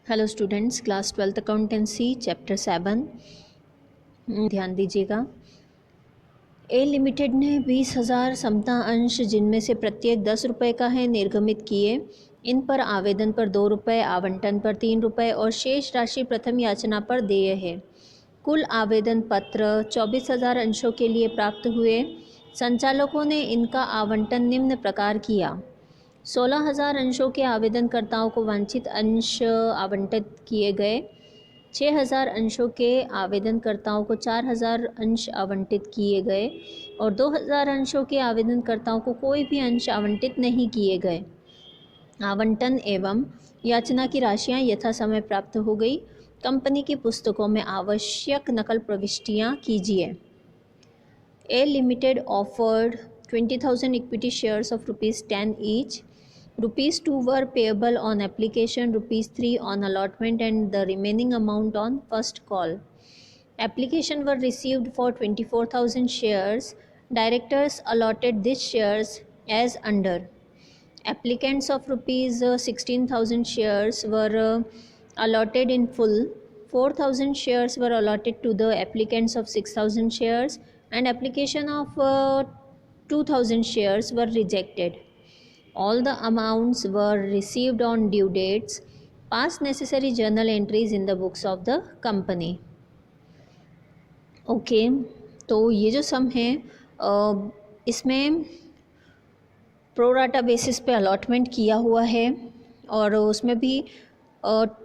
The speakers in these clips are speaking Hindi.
Hello students, class 12th accountancy chapter 7 ध्यान दीजिएगा। ए लिमिटेड ने 20,000 समता अंश जिनमें से प्रत्येक 10 रुपये का है निर्गमित किए। इन पर आवेदन पर 2 रुपये, आवंटन पर 3 रुपये और शेष राशि प्रथम याचना पर देय है। कुल आवेदन पत्र 24,000 अंशों के लिए प्राप्त हुए। संचालकों ने इनका आवंटन निम्न प्रकार किया। 16,000 अंशों के आवेदनकर्ताओं को वांछित अंश आवंटित किए गए। 6,000 अंशों के आवेदनकर्ताओं को 4,000 अंश आवंटित किए गए और 2,000 अंशों के आवेदनकर्ताओं को कोई भी अंश आवंटित नहीं किए गए। आवंटन एवं याचना की राशियां यथा समय प्राप्त हो गई। कंपनी की पुस्तकों में आवश्यक नकल प्रविष्टियां कीजिए। A Limited offered 20,000 equity shares of ₹10 each. ₹2 were payable on application, ₹3 on allotment and the remaining amount on first call. Application were received for 24,000 shares. Directors allotted these shares as under. Applicants of ₹16,000 shares were allotted in full. 4,000 shares were allotted to the applicants of 6,000 shares and application of 2,000 shares were rejected. All the amounts were received on due dates. Pass necessary journal entries in the books of the company. Okay, तो ये जो सम है इसमें प्रोराटा बेसिस पे अलॉटमेंट किया हुआ है और उसमें भी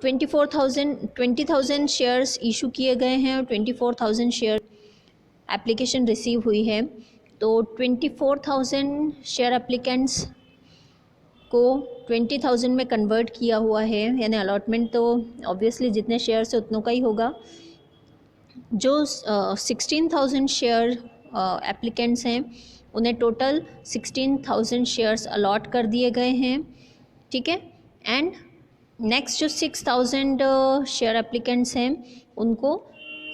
20,000 शेयर्स इशू किए गए हैं और 24,000 शेयर एप्लीकेशन रिसीव हुई है। तो 24,000 शेयर एप्लीकेंट्स को 20,000 में कन्वर्ट किया हुआ है, यानी अलॉटमेंट तो ऑब्वियसली जितने शेयर्स है उतनों का ही होगा। जो 16,000 शेयर एप्लीकेंट्स हैं उन्हें टोटल 16,000 शेयर्स अलॉट कर दिए गए हैं, ठीक है। एंड नेक्स्ट जो 6,000 शेयर एप्लीकेंट्स हैं उनको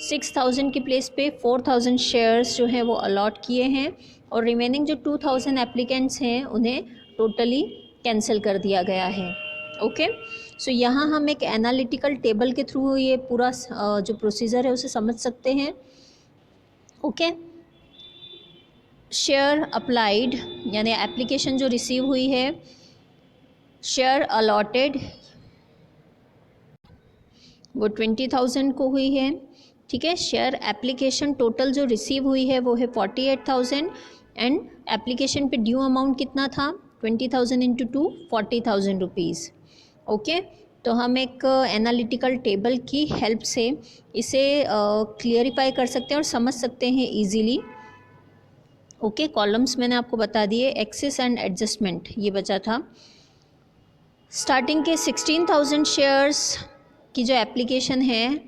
6,000 की प्लेस पे 4,000 शेयर्स जो हैं वो अलॉट किए हैं और रिमेनिंग जो 2,000 एप्लीकेंट्स हैं उन्हें टोटली कैंसिल कर दिया गया है। ओके, सो यहाँ हम एक एनालिटिकल टेबल के थ्रू ये पूरा जो प्रोसीजर है उसे समझ सकते हैं। ओके, शेयर अप्लाइड यानी एप्लीकेशन जो रिसीव हुई है, शेयर अलॉटेड वो 20,000 को हुई है, ठीक है। शेयर एप्लीकेशन टोटल जो रिसीव हुई है वो है 48,000 एंड एप्लीकेशन पे ड्यू अमाउंट कितना था 20,000 इंटू 2 40,000 रुपीज़। ओके, तो हम एक एनालिटिकल टेबल की हेल्प से इसे क्लियरिफाई कर सकते हैं और समझ सकते हैं इजीली। ओके, कॉलम्स मैंने आपको बता दिए। एक्सेस एंड एडजस्टमेंट ये बचा था। स्टार्टिंग के 16,000 शेयर्स की जो एप्लीकेशन है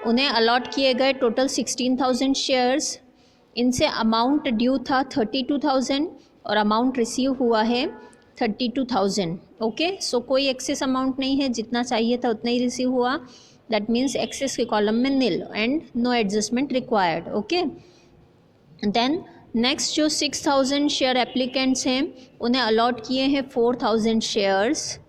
उन्हें अलॉट किए गए टोटल 16,000 शेयर्स। इनसे अमाउंट ड्यू था 32,000 और अमाउंट रिसीव हुआ है 32,000। ओके, सो कोई एक्सेस अमाउंट नहीं है, जितना चाहिए था उतना ही रिसीव हुआ। दैट मीन्स एक्सेस के कॉलम में nil and no adjustment required. Okay, then next जो 6,000 शेयर एप्लीकेंट्स हैं उन्हें अलॉट किए हैं 4,000 शेयर्स।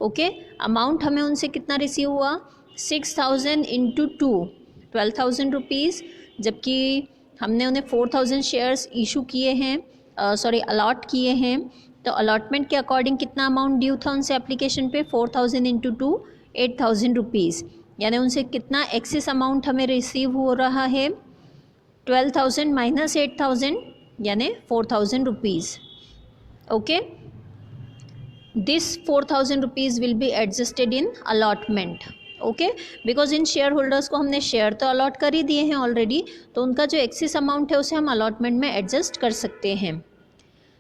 ओके, अमाउंट हमें उनसे कितना रिसीव हुआ 6,000 इंटू 2 12,000 रुपीज़, जबकि हमने उन्हें 4,000 शेयर्स इशू किए हैं, अलॉट किए हैं। तो अलॉटमेंट के अकॉर्डिंग कितना अमाउंट ड्यू था उनसे एप्लीकेशन पे 4,000 इंटू 2 8,000 रुपीज़, यानी उनसे कितना एक्सेस अमाउंट हमें रिसीव हो रहा है 12,000 माइनस 8,000 यानी 4,000 rupees. Okay, this 4,000 rupees will be adjusted in allotment. Okay, because in share holders को हमने शेयर तो अलॉट कर ही दिए हैं ऑलरेडी, तो उनका जो एक्सेस अमाउंट है उसे हम अलॉटमेंट में एडजस्ट कर सकते हैं।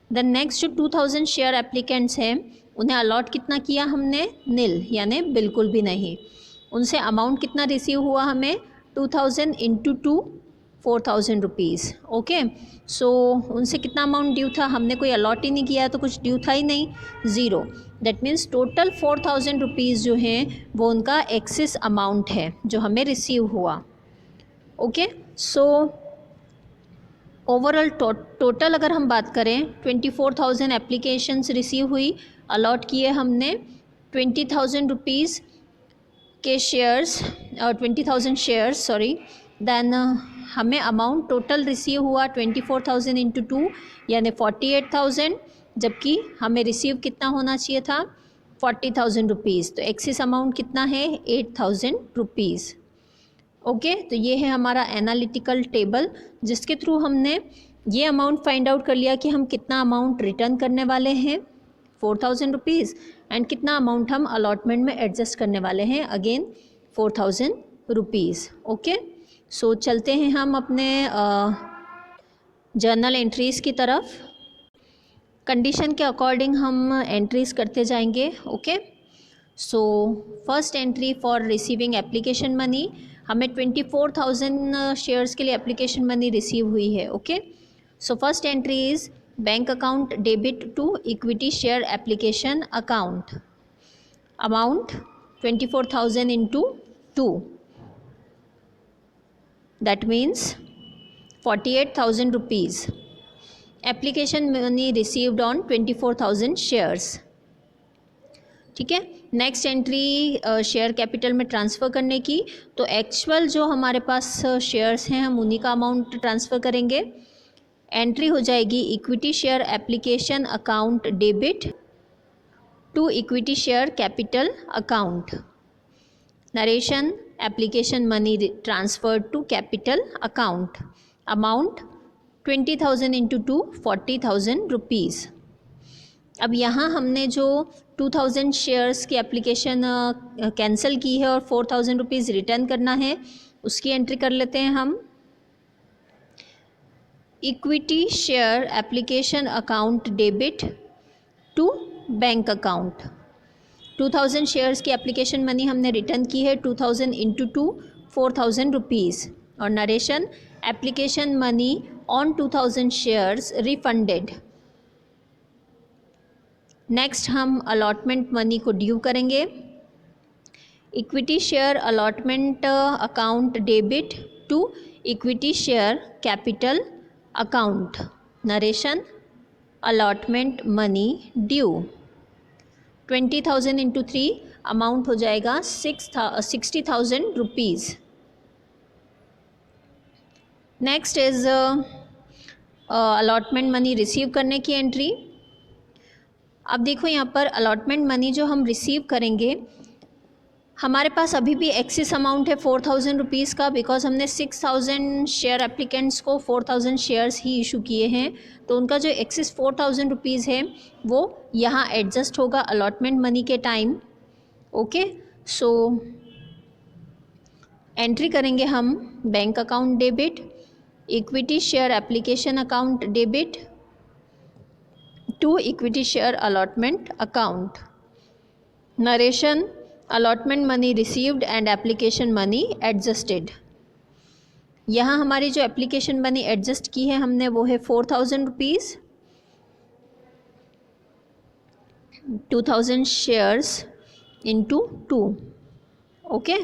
देन नेक्स्ट जो 2,000 शेयर एप्लीकेंट्स हैं उन्हें अलॉट कितना किया हमने निल, यानी बिल्कुल भी नहीं। उनसे अमाउंट कितना रिसीव हुआ हमें 2,000 इंटू 2 4,000 रुपीज़। ओके, सो उनसे कितना अमाउंट ड्यू था, हमने कोई अलॉट ही नहीं किया तो कुछ ड्यू था ही नहीं, zero. That means total 4,000 rupees जो हैं वो उनका एक्सेस अमाउंट है जो हमें रिसीव हुआ। ओके, सो ओवरऑल टोटल अगर हम बात करें 24,000 एप्लीकेशंस रिसीव हुई, अलॉट किए हमने 20,000 रुपीज़ के शेयर्स 20,000 शेयर्स सॉरी, देन हमें अमाउंट टोटल रिसीव हुआ 24,000 इंटू 2 यानी 48,000, जबकि हमें रिसीव कितना होना चाहिए था 40,000 रुपीज़। तो एक्सिस अमाउंट कितना है 8,000 रुपीज़। ओके, तो ये है हमारा एनालिटिकल टेबल जिसके थ्रू हमने ये अमाउंट फाइंड आउट कर लिया कि हम कितना अमाउंट रिटर्न करने वाले हैं 4,000 रुपीज़ एंड कितना अमाउंट हम अलॉटमेंट में एडजस्ट करने वाले हैं अगेन 4,000 रुपीज़। ओके, सो चलते हैं हम अपने जर्नल एंट्रीज़ की तरफ। कंडीशन के अकॉर्डिंग हम एंट्रीज़ करते जाएंगे। Okay, so first entry for receiving application money, हमें 24,000 शेयर्स के लिए एप्लीकेशन मनी रिसीव हुई है। Okay, so first entry is bank account debit to equity share application account, amount 24,000 into 2, that means 48,000 rupees. Application money received on 24,000 shares. ठीक है, नेक्स्ट एंट्री शेयर कैपिटल में ट्रांसफ़र करने की, तो एक्चुअल जो हमारे पास शेयर्स हैं हम उन्हीं का अमाउंट ट्रांसफ़र करेंगे। एंट्री हो जाएगी equity share application account debit to equity share capital account, narration application money transferred to capital account, amount 20,000 into 2 40,000 rupees. अब यहाँ हमने जो 2,000 शेयर्स की एप्लीकेशन कैंसिल की है और 4,000 रुपीज़ रिटर्न करना है, उसकी एंट्री कर लेते हैं हम। Equity share application account debit to bank account, 2,000 shares की एप्लीकेशन मनी हमने रिटर्न की है 2,000 इंटू 2 4,000 रुपीज़, और narration application money on 2,000 shares refunded. Next हम अलॉटमेंट मनी को ड्यू करेंगे। Equity share allotment account debit to equity share capital account, narration allotment money due 20,000 into 3, amount हो जाएगा 60,000 rupees. Next is allotment money receive करने की एंट्री। अब देखो यहाँ पर अलॉटमेंट मनी जो हम रिसीव करेंगे, हमारे पास अभी भी एक्सिस अमाउंट है 4,000 रुपीज़ का, बिकॉज हमने 6,000 शेयर एप्लीकेंट्स को 4,000 शेयर्स ही इशू किए हैं, तो उनका जो एक्सिस 4,000 रुपीज़ है वो यहाँ एडजस्ट होगा अलॉटमेंट मनी के टाइम। ओके, सो एंट्री करेंगे हम bank account debit equity share application account debit to equity share allotment account, narration allotment money received and application money adjusted. यहाँ हमारी जो एप्लीकेशन मनी एडजस्ट की है हमने वो है 4,000 rupees, 2,000 shares into 2। Okay,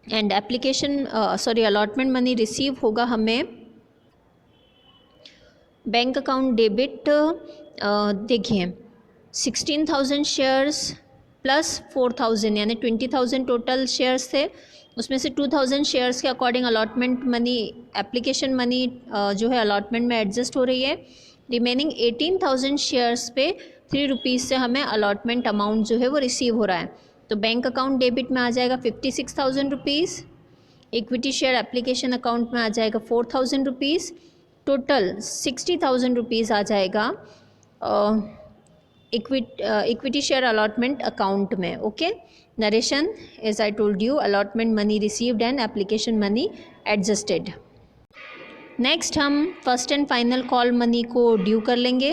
and application allotment money receive होगा हमें बैंक अकाउंट डेबिट, देखिए 16,000 शेयर्स प्लस 4,000 यानी 20,000 टोटल शेयर्स थे, उसमें से 2,000 शेयर्स के according allotment money application money जो है अलॉटमेंट में एडजस्ट हो रही है। रिमेनिंग 18,000 शेयर्स पे 3 रुपीज़ से हमें अलॉटमेंट अमाउंट जो है वो रिसीव हो रहा है, तो बैंक अकाउंट डेबिट में आ जाएगा 56,000 rupees, equity share application account में आ जाएगा 4,000 रुपीज़, टोटल 60,000 रुपीज़ आ जाएगा इक्विटी शेयर अलॉटमेंट अकाउंट में। Okay, narration as I told you allotment money received and application money adjusted. Next हम first and final call money को ड्यू कर लेंगे।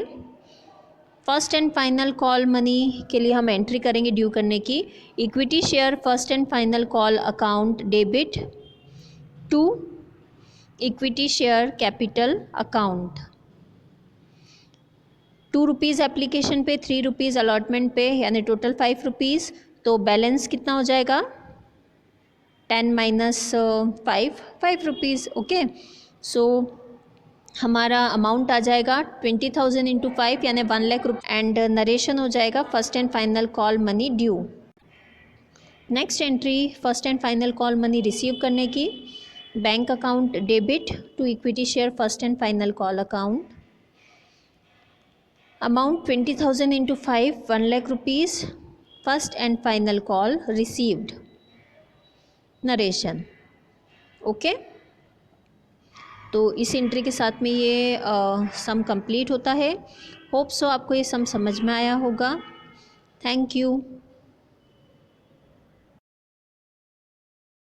First and final call money के लिए हम एंट्री करेंगे ड्यू करने की, equity share first and final call account debit to equity share capital account, 2 rupees application पे, 3 रुपीज़ अलॉटमेंट पे, यानी टोटल 5 रुपीज़। तो बैलेंस कितना हो जाएगा 10 माइनस 5 रुपीज़। ओके, सो हमारा अमाउंट आ जाएगा 20,000 इंटू 5 यानी 1 लाख रुपये, एंड नरेशन हो जाएगा first and final call money due. Next entry first and final call money receive करने की, bank account debit to equity share first and final call account, amount 20,000 into 5 1 lakh rupees, first and final call received, narration. Okay, तो इस एंट्री के साथ में ये सम कंप्लीट होता है। होप सो आपको ये सम समझ में आया होगा। Thank you.